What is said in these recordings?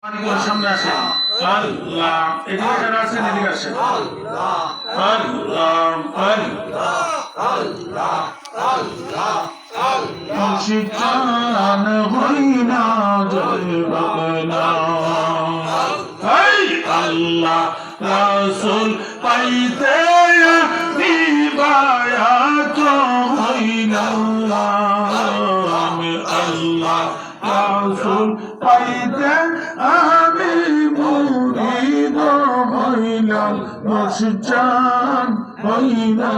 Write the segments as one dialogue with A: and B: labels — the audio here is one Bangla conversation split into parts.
A: সামনে আসেন। আল্লাহ এদিকে যারা আছেন এদিকে আসেন। আল্লাহ মুশিকান হইনা জয়বনা আল্লাহ রাসূল পাইতে দিবায়া তো হইনা আল্লাহ রাসূল পাইতে আমি মুরিদ হইলাম মুশজান হইনা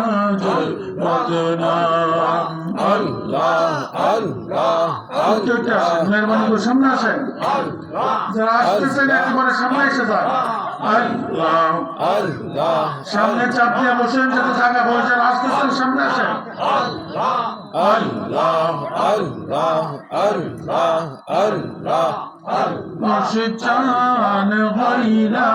A: বদনাম আল্লাহ আল্লাহ আল্লাহ মেহরবানি করে সামনে আসেন। যারা আসতেছেন একেবারে সামনে এসে যান। আল্লাহ আল্লাহ সামনে চাপ দিয়ে বসেন, যাতে জায়গা হয়ে যায়। আসতেছেন সামনে আসেন। আল্লাহ আল্লাহ আল্লাহ আল্লাহ আল্লাহ মুশজান হইনা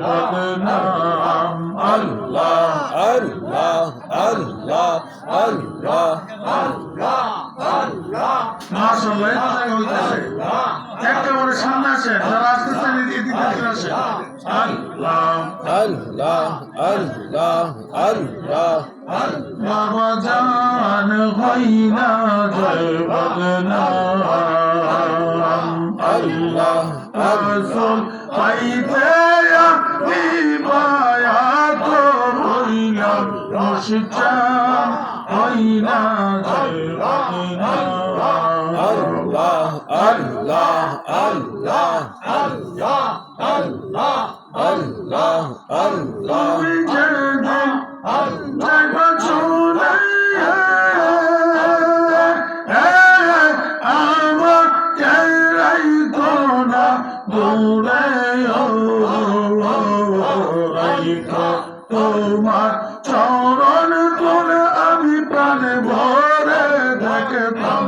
A: বদনাম আল্লাহ আল্লাহ আল্লাহ আল্লাহ আল্লাহ আল্লাহ মাশাআল্লাহ এই জায়গা হইতাছে। একেবারে সামনে আসেন, যারা আসতেছেন এদিকে আসেন। আল্লাহ আল্লাহ আল্লাহ আল্লাহ বাবা জান হইনা বদনাম আল্লাহ রাসূল পাইতে দিবায়া তো হইলাম মুশজান হইনা বদনাম আল্লাহ আল্লাহ আল্লাহ আল্লাহ আল্লাহ আল্লাহ আল্লাহ আল্লাহ চলে আমার কেরাই কোনা দূরে তোমার চরণ তোলে আমি প্রাণে ভরে দেখতাম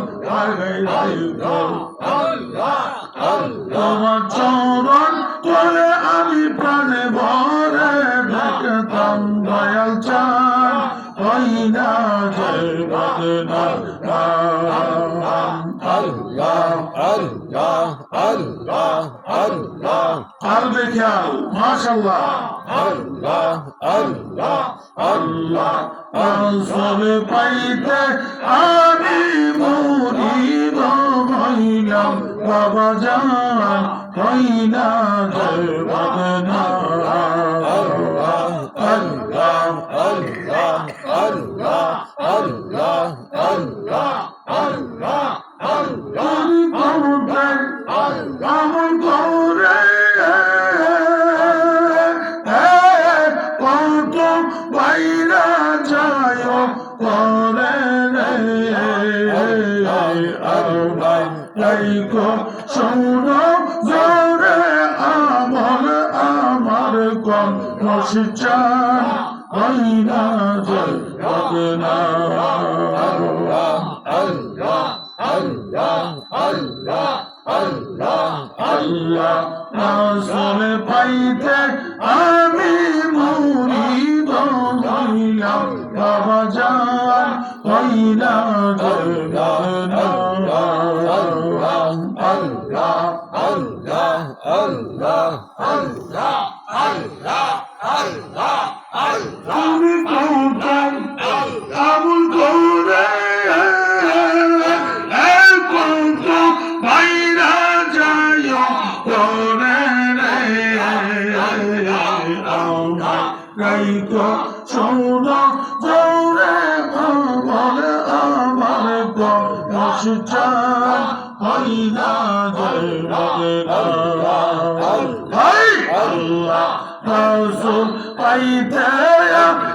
A: তোমার চরণ তোলে আমি প্রাণে ভরে দেখতাম দয়াল চান হইনা বদনাম আল্লাহ আল্লাহ আল্লাহ আল্লাহ আর দেখিয়াল মাশাআল্লাহ আল্লাহ আল্লাহ আল্লাহ রাসূল পাইতে আমি মুরিদ হইলাম বাবা জান হইনা বদনাম আল্লাহ আল্লাহ আল্লাহ আল্লাহ আল্লাহ আল্লাহ আল্লাহ আমল করে কত বাইরা যায় করে লাইকো শোনো জোরে আমল আমার কম মুশজান হইনা বদনাম আল্লাহ আল্লাহ আল্লাহ আল্লাহ আল্লাহ আল্লাহ রাসূল পাইতে আমি মুরিদ হইলাম বাবা জান হইনা বদনাম আল্লাহ আল্লাহ আল্লাহ আল্লাহ আল্লাহ আল্লাহ আল্লাহ আল্লাহ তুমি কোথায় আমল করে রাইকো শোনো জোরে আমল আমার কম মুশজান হইনা বদনাম আল্লাহ রাসূল পাইতে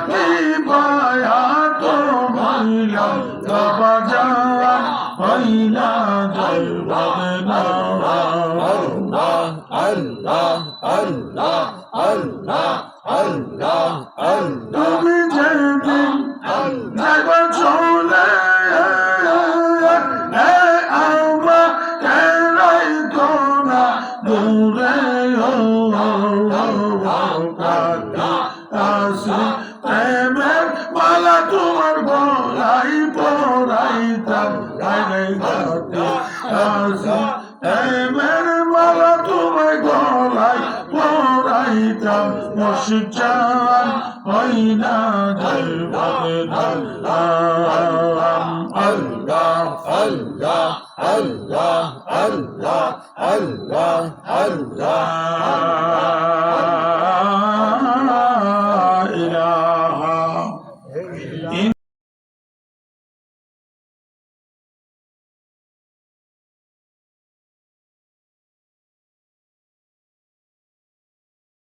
A: দিবায়া তো হইলাম বাবা জান হইনা বদনাম আল্লাহ আল্লাহ আল্লাহ আল্লাহ আল্লাহ আল্লাহ তুমি যেদিন যাইবা চলে আমার কেরাই কোনা দূরে আসি প্রেমের মালা তোমার গলায় পরাইতাম আসি প্রেমের মালা তোমার তোমায় গলায় পরাইতাম মুর্শিদ জান হয় না
B: আল্লাহ আল্লাহ আল্লাহ আল্লাহ আল্লাহ আল্লাহ